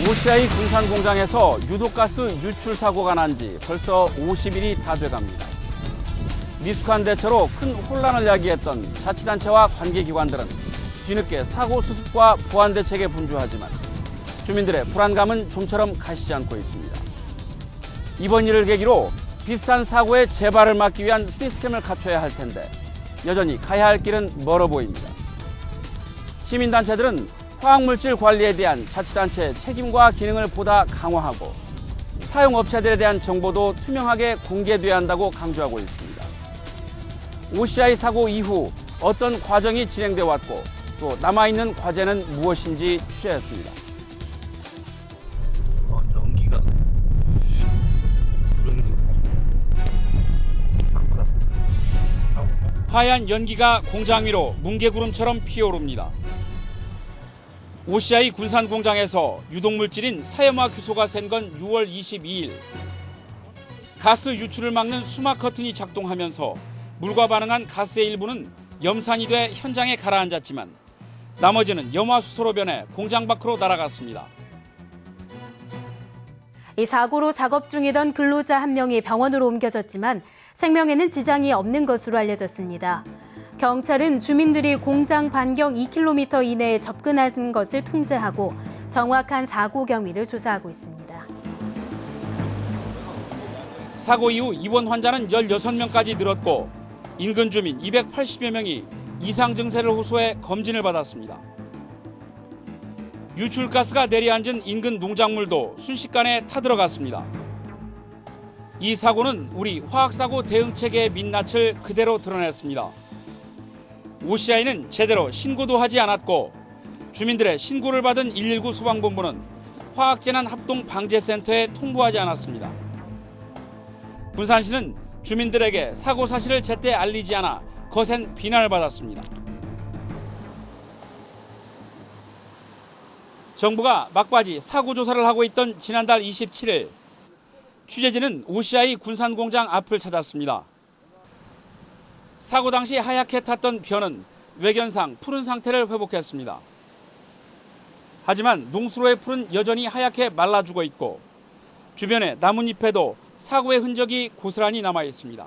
OCI 군산 공장에서 유독가스 유출 사고가 난 지 벌써 50일이 다 돼갑니다. 미숙한 대처로 큰 혼란을 야기했던 자치단체와 관계기관들은 뒤늦게 사고 수습과 보안 대책에 분주하지만 주민들의 불안감은 좀처럼 가시지 않고 있습니다. 이번 일을 계기로 비슷한 사고의 재발을 막기 위한 시스템을 갖춰야 할 텐데 여전히 가야 할 길은 멀어 보입니다. 시민단체들은 화학물질 관리에 대한 자치단체의 책임과 기능을 보다 강화하고 사용업체들에 대한 정보도 투명하게 공개돼야 한다고 강조하고 있습니다. OCI 사고 이후 어떤 과정이 진행돼 왔고 또 남아있는 과제는 무엇인지 취재했습니다. 연기가 하얀 연기가 공장 위로 뭉게구름처럼 피어오릅니다. OCI 군산 공장에서 유독물질인 사염화 규소가 샌 건 6월 22일. 가스 유출을 막는 수막 커튼이 작동하면서 물과 반응한 가스의 일부는 염산이 돼 현장에 가라앉았지만 나머지는 염화수소로 변해 공장 밖으로 날아갔습니다. 이 사고로 작업 중이던 근로자 한 명이 병원으로 옮겨졌지만 생명에는 지장이 없는 것으로 알려졌습니다. 경찰은 주민들이 공장 반경 2km 이내에 접근하는 것을 통제하고 정확한 사고 경위를 조사하고 있습니다. 사고 이후 입원 환자는 16명까지 늘었고 인근 주민 280여 명이 이상 증세를 호소해 검진을 받았습니다. 유출가스가 내려앉은 인근 농작물도 순식간에 타들어갔습니다. 이 사고는 우리 화학사고 대응체계의 민낯을 그대로 드러냈습니다. OCI는 제대로 신고도 하지 않았고 주민들의 신고를 받은 119 소방본부는 화학재난합동방재센터에 통보하지 않았습니다. 군산시는 주민들에게 사고 사실을 제때 알리지 않아 거센 비난을 받았습니다. 정부가 막바지 사고 조사를 하고 있던 지난달 27일 취재진은 OCI 군산 공장 앞을 찾았습니다. 사고 당시 하얗게 탔던 변은 외견상 푸른 상태를 회복했습니다. 하지만 농수로의 풀은 여전히 하얗게 말라 죽어 있고 주변의 나뭇잎에도 사고의 흔적이 고스란히 남아 있습니다.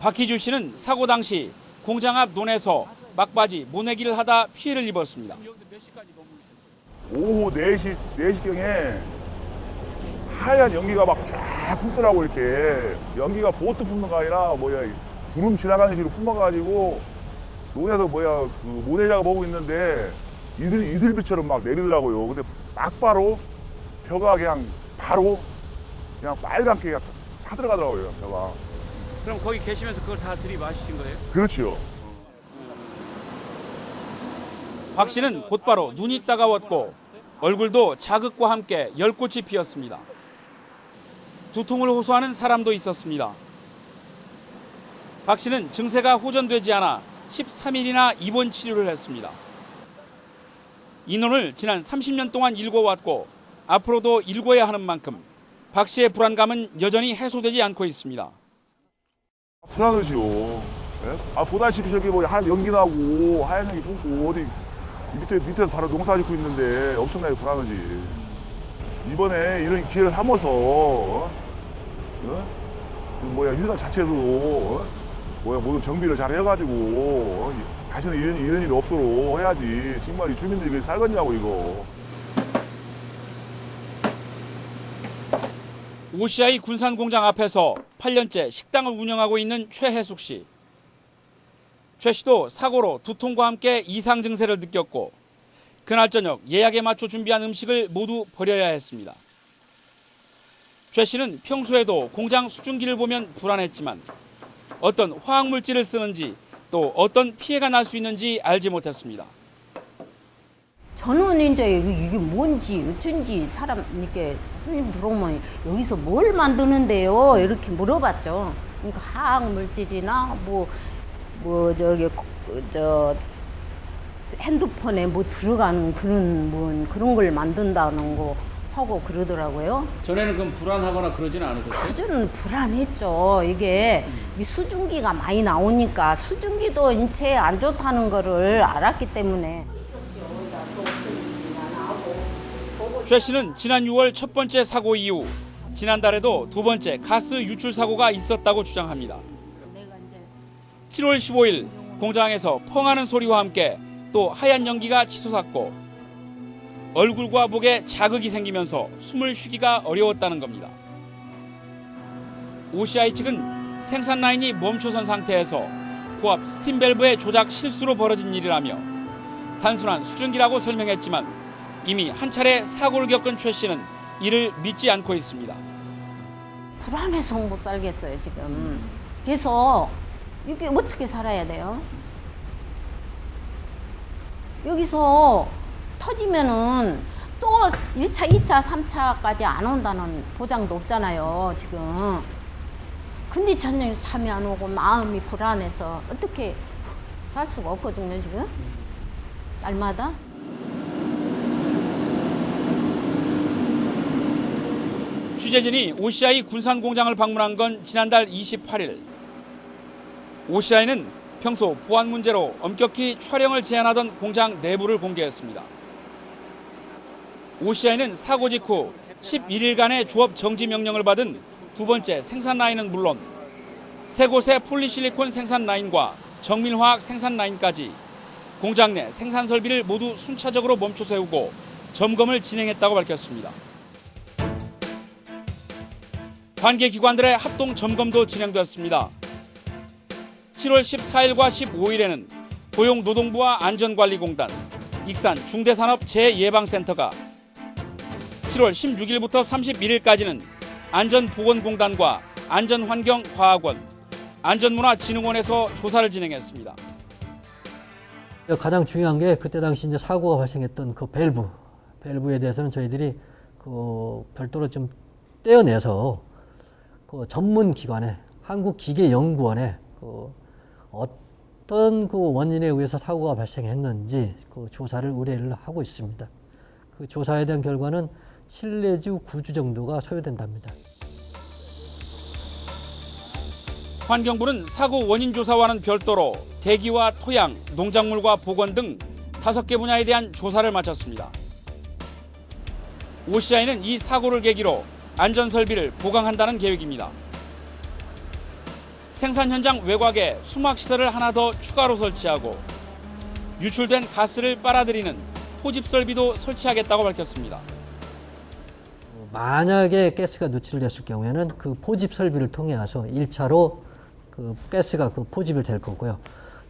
박희주 씨는 사고 당시 공장 앞 논에서 막바지 모내기를 하다 피해를 입었습니다. 오후 4시경에 하얀 연기가 막 쫙 품더라고. 이렇게 연기가 보트 품는 거 아니라 구름 지나가는 식으로 품어가지고 논에서 그 모내 작업하고 있는데 이슬비처럼 막 내리더라고요. 근데 막바로 벼가 그냥 바로 그냥 빨갛게 그냥 타 들어가더라고요. 벼가. 그럼 거기 계시면서 그걸 다 들이마시신 거예요? 그렇죠. 박 씨는 곧바로 눈이 따가웠고 얼굴도 자극과 함께 열꽃이 피었습니다. 두통을 호소하는 사람도 있었습니다. 박 씨는 증세가 호전되지 않아 13일이나 입원 치료를 했습니다. 이 논을 지난 30년 동안 일궈왔고 앞으로도 일궈야 하는 만큼 박 씨의 불안감은 여전히 해소되지 않고 있습니다. 불안하지요. 네? 보다시피 저기 하얀 연기 나고 하얀 연기 품고 어디 밑에서 바로 농사 짓고 있는데 엄청나게 불안하지. 이번에 이런 기회를 삼아서 휴단 자체도 모든 정비를 잘 해가지고 다시는 이런 일이 없도록 해야지. 정말 이 주민들이 살겠냐고 이거. OCI 군산 공장 앞에서 8년째 식당을 운영하고 있는 최혜숙 씨. 최 씨도 사고로 두통과 함께 이상 증세를 느꼈고 그날 저녁 예약에 맞춰 준비한 음식을 모두 버려야 했습니다. 최 씨는 평소에도 공장 수증기를 보면 불안했지만 어떤 화학물질을 쓰는지 또 어떤 피해가 날 수 있는지 알지 못했습니다. 저는 이제 이게 뭔지 어쩐지 사람 이렇게 손님 들어오면 여기서 뭘 만드는데요 이렇게 물어봤죠. 그러니까 화학물질이나 핸드폰에 들어가는 그런 걸 만든다는 거 하고 그러더라고요. 전에는 그럼 불안하거나 그러지는 않으셨어요? 그전은 불안했죠. 이게 이 수증기가 많이 나오니까 수증기도 인체에 안 좋다는 거를 알았기 때문에. 최 씨는 지난 6월 첫 번째 사고 이후 지난달에도 두 번째 가스 유출 사고가 있었다고 주장합니다. 7월 15일 공장에서 펑하는 소리와 함께 또 하얀 연기가 치솟았고 얼굴과 목에 자극이 생기면서 숨을 쉬기가 어려웠다는 겁니다. OCI 측은 생산 라인이 멈춰선 상태에서 고압 스팀 밸브의 조작 실수로 벌어진 일이라며 단순한 수증기라고 설명했지만 이미 한 차례 사고를 겪은 최 씨는 이를 믿지 않고 있습니다. 불안해서 못 살겠어요, 지금. 그래서 이게 어떻게 살아야 돼요? 여기서 터지면은 또 1차, 2차, 3차까지 안 온다는 보장도 없잖아요, 지금. 컨디션이 잠이 안 오고 마음이 불안해서 어떻게 살 수가 없거든요, 지금. 날마다. 취재진이 OCI 군산 공장을 방문한 건 지난달 28일. OCI는 평소 보안 문제로 엄격히 촬영을 제한하던 공장 내부를 공개했습니다. OCI는 사고 직후 11일간의 조업 정지 명령을 받은 두 번째 생산 라인은 물론 세 곳의 폴리실리콘 생산 라인과 정밀화학 생산 라인까지 공장 내 생산 설비를 모두 순차적으로 멈춰 세우고 점검을 진행했다고 밝혔습니다. 관계 기관들의 합동 점검도 진행되었습니다. 7월 14일과 15일에는 고용노동부와 안전관리공단, 익산 중대산업재해예방센터가 7월 16일부터 31일까지는 안전보건공단과 안전환경과학원, 안전문화진흥원에서 조사를 진행했습니다. 가장 중요한 게 그때 당시 이제 사고가 발생했던 그 밸브에 대해서는 저희들이 그 별도로 좀 떼어내서 그 전문 기관에 한국기계연구원에 그 어떤 그 원인에 의해서 사고가 발생했는지 그 조사를 의뢰를 하고 있습니다. 그 조사에 대한 결과는 7 내지 9주 정도가 소요된답니다. 환경부는 사고 원인 조사와는 별도로 대기와 토양, 농작물과 보건 등 5개 분야에 대한 조사를 마쳤습니다. OCI는 이 사고를 계기로 안전설비를 보강한다는 계획입니다. 생산 현장 외곽에 수막시설을 하나 더 추가로 설치하고 유출된 가스를 빨아들이는 포집 설비도 설치하겠다고 밝혔습니다. 만약에 가스가 누출됐을 경우에는 그 포집 설비를 통해서 1차로 그 가스가 그 포집이 될 거고요.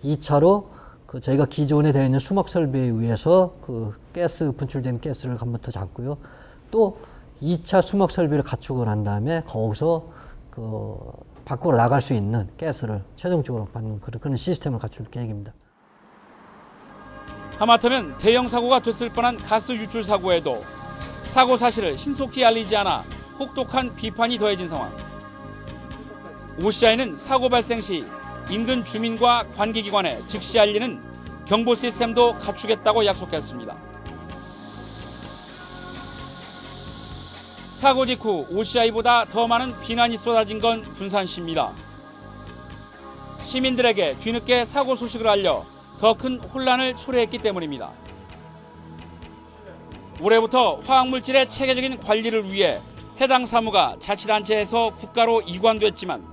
2차로 그 저희가 기존에 되어 있는 수막 설비에 의해서 그 가스 분출된 가스를 한 번 더 잡고요. 또 2차 수막 설비를 갖추고 난 다음에 거기서 그 밖으로 나갈 수 있는 가스를 최종적으로 받는 그런 시스템을 갖출 계획입니다. 하마터면 대형 사고가 됐을 뻔한 가스 유출 사고에도 사고 사실을 신속히 알리지 않아 혹독한 비판이 더해진 상황. OCI는 사고 발생 시 인근 주민과 관계기관에 즉시 알리는 경보 시스템도 갖추겠다고 약속했습니다. 사고 직후 OCI보다 더 많은 비난이 쏟아진 건 군산시입니다. 시민들에게 뒤늦게 사고 소식을 알려 더 큰 혼란을 초래했기 때문입니다. 올해부터 화학물질의 체계적인 관리를 위해 해당 사무가 자치단체에서 국가로 이관됐지만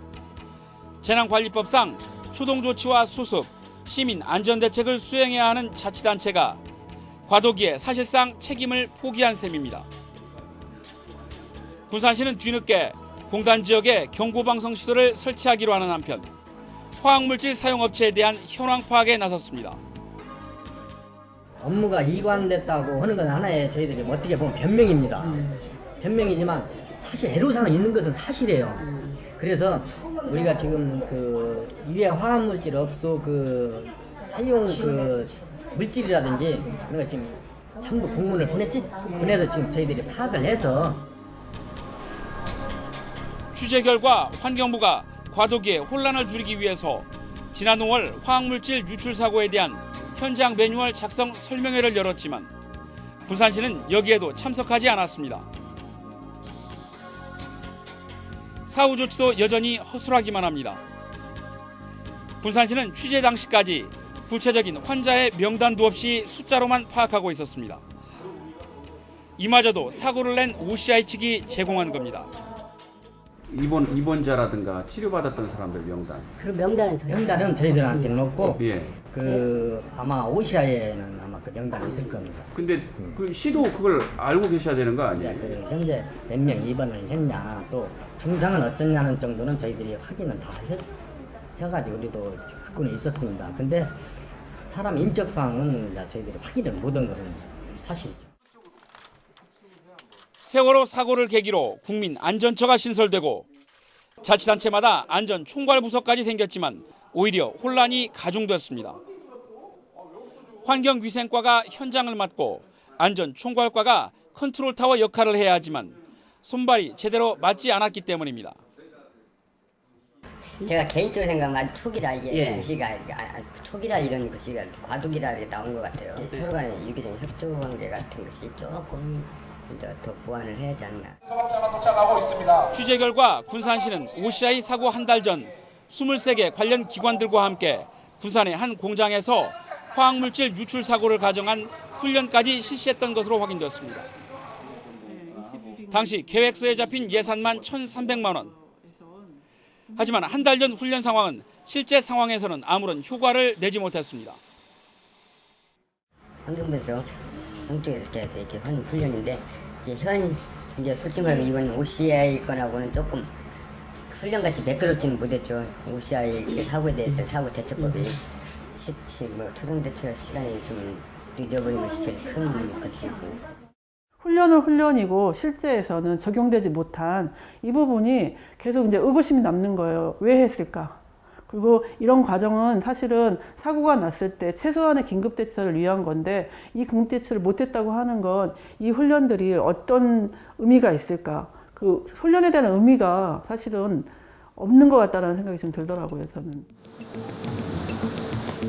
재난관리법상 초동조치와 수습, 시민 안전대책을 수행해야 하는 자치단체가 과도기에 사실상 책임을 포기한 셈입니다. 군산시는 뒤늦게 공단 지역에 경고방송 시설을 설치하기로 하는 한편 화학물질 사용업체에 대한 현황 파악에 나섰습니다. 업무가 이관됐다고 하는 건 하나의 저희들이 어떻게 보면 변명입니다. 변명이지만 사실 애로사항이 있는 것은 사실이에요. 그래서 우리가 지금 그 유해 화학물질 업소 그 사용 그 물질이라든지 그런 거 지금 전부 공문을 보내서 지금 저희들이 파악을 해서 취재 결과 환경부가 과도기에 혼란을 줄이기 위해서 지난 5월 화학물질 유출 사고에 대한 현장 매뉴얼 작성 설명회를 열었지만 군산시는 여기에도 참석하지 않았습니다. 사후 조치도 여전히 허술하기만 합니다. 군산시는 취재 당시까지 구체적인 환자의 명단도 없이 숫자로만 파악하고 있었습니다. 이마저도 사고를 낸 OCI 측이 제공한 겁니다. 입원자라든가 치료받았던 사람들 명단. 그 명단은 저희들한테는 없고 예. 아마 OCI에는 아마 그 명단이 있을 겁니다. 근데 그 시도 그걸 알고 계셔야 되는 거 아니에요? 그 현재 몇 명 입원을 했냐, 또 증상은 어쩌냐는 정도는 저희들이 확인은 다 해가지고 우리도 갖고는 있었습니다. 근데 사람 인적 사항은 저희들이 확인을 못한 것은 사실이죠. 세월호 사고를 계기로 국민안전처가 신설되고 자치단체마다 안전총괄부서까지 생겼지만 오히려 혼란이 가중됐습니다. 환경위생과가 현장을 맡고 안전총괄과가 컨트롤타워 역할을 해야 하지만 손발이 제대로 맞지 않았기 때문입니다. 제가 개인적으로 생각하면 초기라 이게 예. 글씨가 초기라 이런 글씨가 과도기라 이렇게 나온 것 같아요. 서로 간의 유기적 협조 관계 같은 것이 조금 이제 더 보완을 해야 하지 않나. 취재 결과 군산시는 OCI 사고 한 달 전 23개 관련 기관들과 함께 군산의 한 공장에서 화학물질 유출 사고를 가정한 훈련까지 실시했던 것으로 확인되었습니다. 당시 계획서에 잡힌 예산만 1,300만 원. 하지만 한 달 전 훈련 상황은 실제 상황에서는 아무런 효과를 내지 못했습니다. 환경부에서 공쪽에서 이렇게 하는 훈련인데 이제 솔직히 말하면 이번 OCI 건하고는 조금 훈련같이 매끄럽지는 못했죠. OCI 사고에 대해서 사고 대처법이 초동 대처 시간이 좀 늦어버린 것이 제일 큰 것이고. 훈련은 훈련이고 실제에서는 적용되지 못한 이 부분이 계속 이제 의구심이 남는 거예요. 왜 했을까? 그리고 이런 과정은 사실은 사고가 났을 때 최소한의 긴급 대처를 위한 건데 이 긴급 대처를 못했다고 하는 건 이 훈련들이 어떤 의미가 있을까? 그 훈련에 대한 의미가 사실은 없는 것 같다는 생각이 좀 들더라고요, 저는.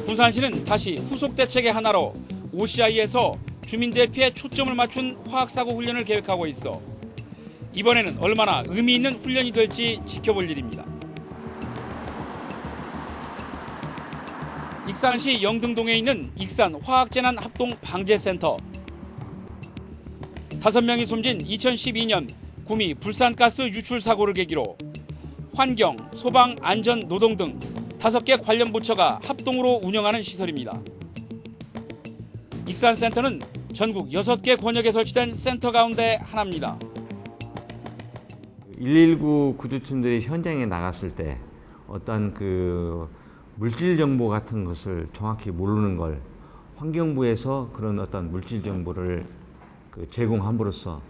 군산시는 다시 후속 대책의 하나로 OCI에서 주민 대피에 초점을 맞춘 화학사고 훈련을 계획하고 있어 이번에는 얼마나 의미 있는 훈련이 될지 지켜볼 일입니다. 익산시 영등동에 있는 익산 화학재난 합동 방재센터. 5명이 숨진 2012년 구미 불산가스 유출 사고를 계기로 환경, 소방, 안전, 노동 등 5개 관련 부처가 합동으로 운영하는 시설입니다. 익산센터는 전국 6개 권역에 설치된 센터 가운데 하나입니다. 119 구조팀들이 현장에 나갔을 때 어떤 그 물질 정보 같은 것을 정확히 모르는 걸 환경부에서 그런 어떤 물질 정보를 제공함으로써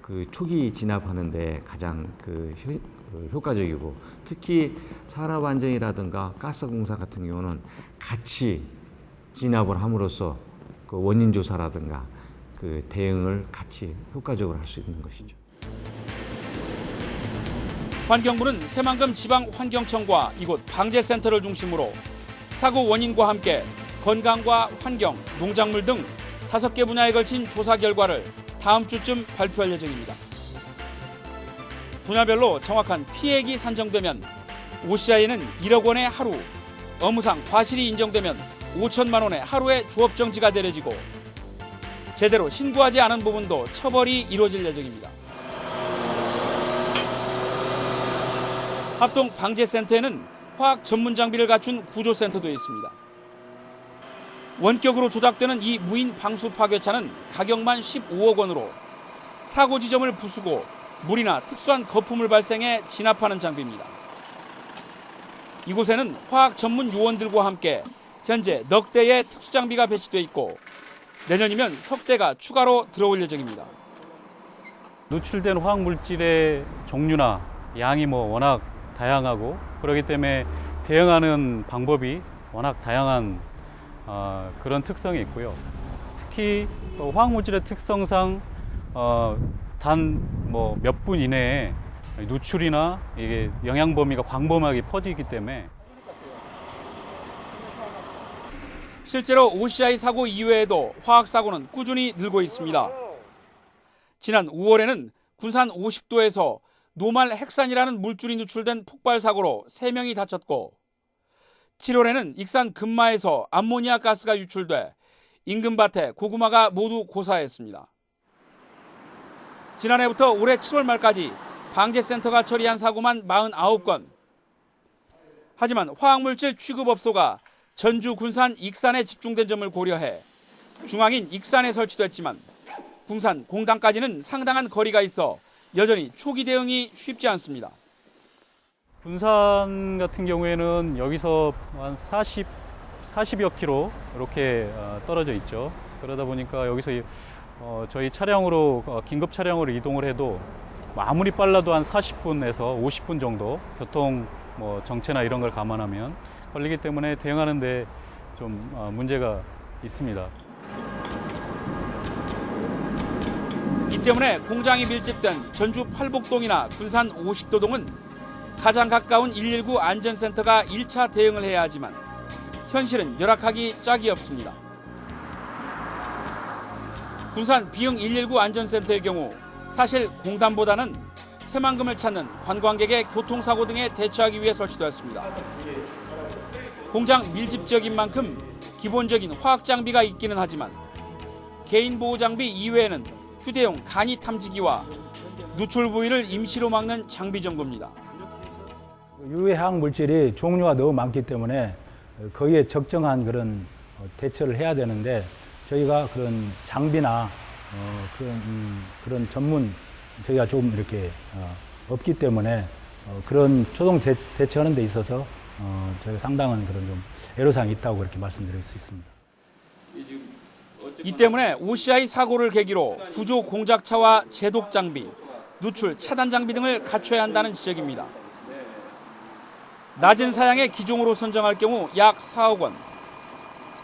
그 초기 진압하는데 가장 효과적이고, 특히 산업안전이라든가 가스공사 같은 경우는 같이 진압을 함으로써 그 원인 조사라든가 그 대응을 같이 효과적으로 할 수 있는 것이죠. 환경부는 새만금 지방환경청과 이곳 방재센터를 중심으로 사고 원인과 함께 건강과 환경, 농작물 등 5개 분야에 걸친 조사 결과를 다음 주쯤 발표할 예정입니다. 분야별로 정확한 피해액이 산정되면 OCI는 1억 원의 하루, 업무상 과실이 인정되면 5천만 원의 하루의 조업정지가 내려지고 제대로 신고하지 않은 부분도 처벌이 이루어질 예정입니다. 합동 방재센터에는 화학 전문 장비를 갖춘 구조센터도 있습니다. 원격으로 조작되는 이 무인 방수 파괴차는 가격만 15억 원으로 사고 지점을 부수고 물이나 특수한 거품을 발생해 진압하는 장비입니다. 이곳에는 화학 전문 요원들과 함께 현재 넉 대의 특수장비가 배치돼 있고 내년이면 석 대가 추가로 들어올 예정입니다. 누출된 화학물질의 종류나 양이 워낙 다양하고 그렇기 때문에 대응하는 방법이 워낙 다양한 그런 특성이 있고요. 특히 화학물질의 특성상 단 몇 분 이내에 누출이나 이게 영향 범위가 광범위하게 퍼지기 때문에 실제로 OCI 사고 이외에도 화학 사고는 꾸준히 늘고 있습니다. 지난 5월에는 군산 오식도에서 노말 핵산이라는 물질이 누출된 폭발 사고로 3명이 다쳤고 7월에는 익산 금마에서 암모니아 가스가 유출돼 인근 밭에 고구마가 모두 고사했습니다. 지난해부터 올해 7월 말까지 방재센터가 처리한 사고만 49건. 하지만 화학물질 취급업소가 전주, 군산, 익산에 집중된 점을 고려해 중앙인 익산에 설치됐지만 군산, 공단까지는 상당한 거리가 있어 여전히 초기 대응이 쉽지 않습니다. 군산 같은 경우에는 여기서 한 40여 킬로 이렇게 떨어져 있죠. 그러다 보니까 여기서 저희 차량으로 긴급 차량으로 이동을 해도 아무리 빨라도 한 40분에서 50분 정도 교통 정체나 이런 걸 감안하면 걸리기 때문에 대응하는 데 좀 문제가 있습니다. 이 때문에 공장이 밀집된 전주 팔복동이나 군산 오식도동은 가장 가까운 119 안전센터가 1차 대응을 해야 하지만 현실은 열악하기 짝이 없습니다. 군산 비흥 119 안전센터의 경우 사실 공단보다는 새만금을 찾는 관광객의 교통사고 등에 대처하기 위해 설치되었습니다. 공장 밀집 지역인 만큼 기본적인 화학 장비가 있기는 하지만 개인 보호 장비 이외에는 휴대용 간이 탐지기와 누출 부위를 임시로 막는 장비 정도입니다. 유해 화학 물질이 종류가 너무 많기 때문에 거기에 적정한 그런 대처를 해야 되는데 저희가 그런 장비나 그런 전문 저희가 좀 이렇게 없기 때문에 그런 초동 대처하는 데 있어서 저희가 상당한 그런 좀 애로사항이 있다고 그렇게 말씀드릴 수 있습니다. 이 때문에 OCI 사고를 계기로 구조 공작차와 제독 장비, 누출 차단 장비 등을 갖춰야 한다는 지적입니다. 낮은 사양의 기종으로 선정할 경우 약 4억 원,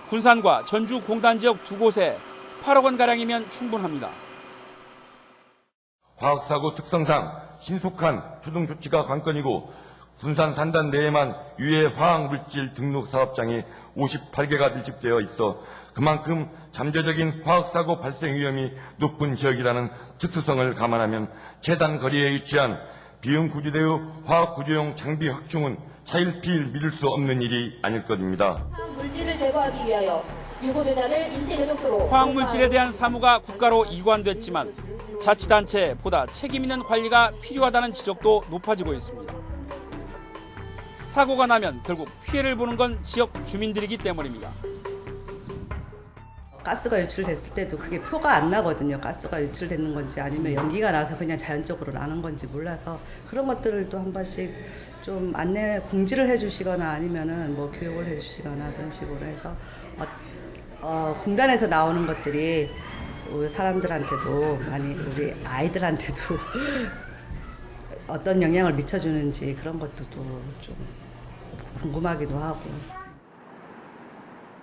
군산과 전주 공단 지역 두 곳에 8억 원가량이면 충분합니다. 화학사고 특성상 신속한 초동 조치가 관건이고 군산 단단 내에만 유해 화학물질 등록 사업장이 58개가 밀집되어 있어 그만큼 잠재적인 화학사고 발생 위험이 높은 지역이라는 특수성을 감안하면 최단 거리에 위치한 비흥 구조대의 화학구조용 장비 확충은 차일피일 미룰 수 없는 일이 아닐 것입니다. 물질을 제거하기 위하여 유고조자를 인체 제독소로 화학물질에 대한 사무가 국가로 이관됐지만 자치단체보다 책임 있는 관리가 필요하다는 지적도 높아지고 있습니다. 사고가 나면 결국 피해를 보는 건 지역 주민들이기 때문입니다. 가스가 유출됐을 때도 그게 표가 안 나거든요. 가스가 유출되는 건지 아니면 연기가 나서 그냥 자연적으로 나는 건지 몰라서 그런 것들을 또 한 번씩 좀 안내 공지를 해주시거나 아니면은 뭐 교육을 해주시거나 그런 식으로 해서 공단에서 나오는 것들이 우리 사람들한테도 많이 우리 아이들한테도 어떤 영향을 미쳐주는지 그런 것도 또 좀 궁금하기도 하고.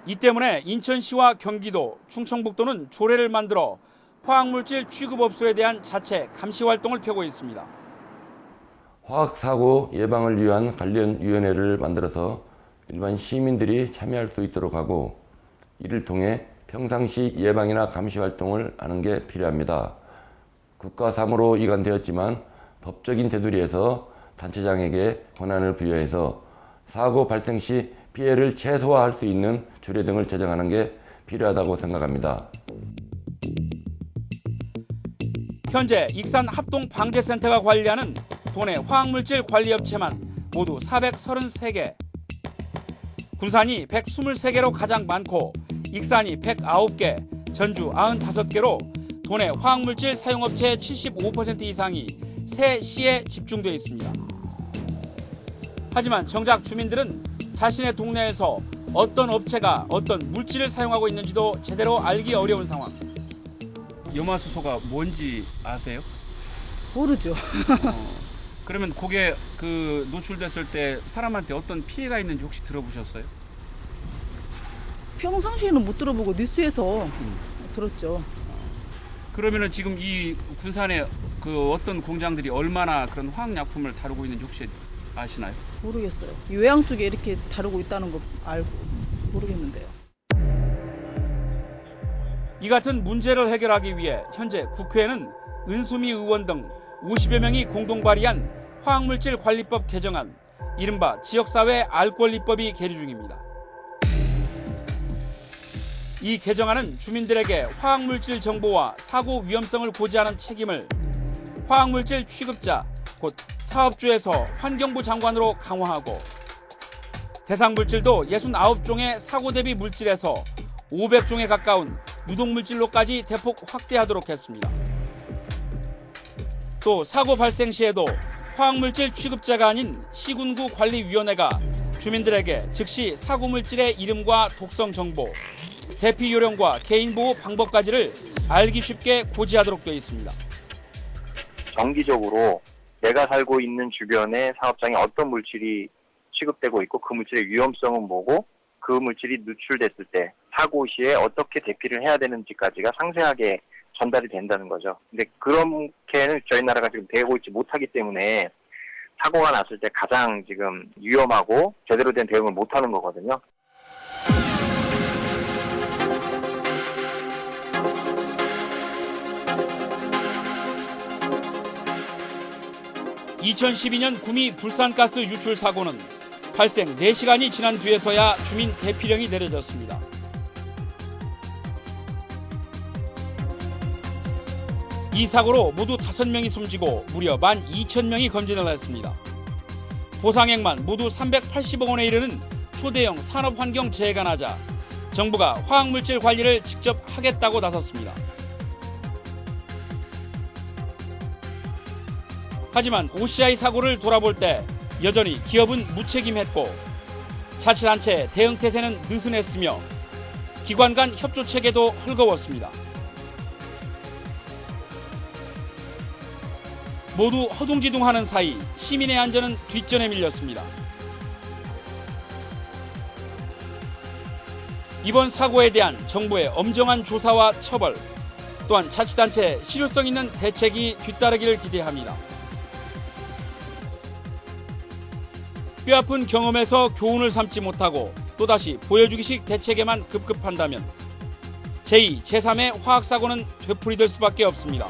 이 때문에 인천시와 경기도, 충청북도는 조례를 만들어 화학물질 취급업소에 대한 자체 감시 활동을 펴고 있습니다. 화학사고 예방을 위한 관련 위원회를 만들어서 일반 시민들이 참여할 수 있도록 하고 이를 통해 평상시 예방이나 감시 활동을 하는 게 필요합니다. 국가 사무로 이관되었지만 법적인 테두리에서 단체장에게 권한을 부여해서 사고 발생 시 피해를 최소화할 수 있는 조례 등을 제정하는 게 필요하다고 생각합니다. 현재 익산 합동 방재센터가 관리하는 도내 화학물질 관리업체만 모두 433개. 군산이 123개로 가장 많고 익산이 109개, 전주 95개로 도내 화학물질 사용업체의 75% 이상이 세 시에 집중되어 있습니다. 하지만 정작 주민들은 자신의 동네에서 어떤 업체가 어떤 물질을 사용하고 있는지도 제대로 알기 어려운 상황. 염화수소가 뭔지 아세요? 모르죠. 그러면 그게 노출됐을 때 사람한테 어떤 피해가 있는지 혹시 들어보셨어요? 평상시에는 못 들어보고 뉴스에서 들었죠. 그러면은 지금 이 군산에 어떤 공장들이 얼마나 그런 화학약품을 다루고 있는지 혹시 아시나요? 모르겠어요. 요양 쪽에 이렇게 다루고 있다는 거 알고 모르겠는데요. 이 같은 문제를 해결하기 위해 현재 국회에는 은수미 의원 등 50여 명이 공동 발의한 화학물질 관리법 개정안, 이른바 지역사회 알권리법이 계류 중입니다. 이 개정안은 주민들에게 화학물질 정보와 사고 위험성을 고지하는 책임을 화학물질 취급자, 곧 사업주에서 환경부 장관으로 강화하고 대상 물질도 69종의 사고 대비 물질에서 500종에 가까운 유독물질로까지 대폭 확대하도록 했습니다. 또 사고 발생 시에도 화학물질 취급자가 아닌 시군구 관리위원회가 주민들에게 즉시 사고 물질의 이름과 독성 정보, 대피 요령과 개인보호 방법까지를 알기 쉽게 고지하도록 되어 있습니다. 정기적으로 내가 살고 있는 주변의 사업장에 어떤 물질이 취급되고 있고 그 물질의 위험성은 뭐고 그 물질이 누출됐을 때 사고 시에 어떻게 대피를 해야 되는지까지가 상세하게 전달이 된다는 거죠. 근데 그렇게는 저희 나라가 지금 되고 있지 못하기 때문에 사고가 났을 때 가장 지금 위험하고 제대로 된 대응을 못하는 거거든요. (2012년) 구미 불산가스 유출 사고는 발생 4시간이 지난 뒤에서야 주민 대피령이 내려졌습니다. 이 사고로 모두 5명이 숨지고 무려 12,000명이 검진을 했습니다. 보상액만 모두 380억 원에 이르는 초대형 산업환경 재해가 나자 정부가 화학물질 관리를 직접 하겠다고 나섰습니다. 하지만 OCI 사고를 돌아볼 때 여전히 기업은 무책임했고 자치단체 대응 태세는 느슨했으며 기관 간 협조 체계도 헐거웠습니다. 모두 허둥지둥하는 사이 시민의 안전은 뒷전에 밀렸습니다. 이번 사고에 대한 정부의 엄정한 조사와 처벌, 또한 자치단체의 실효성 있는 대책이 뒤따르기를 기대합니다. 뼈아픈 경험에서 교훈을 삼지 못하고 또다시 보여주기식 대책에만 급급한다면 제2, 제3의 화학사고는 되풀이될 수밖에 없습니다.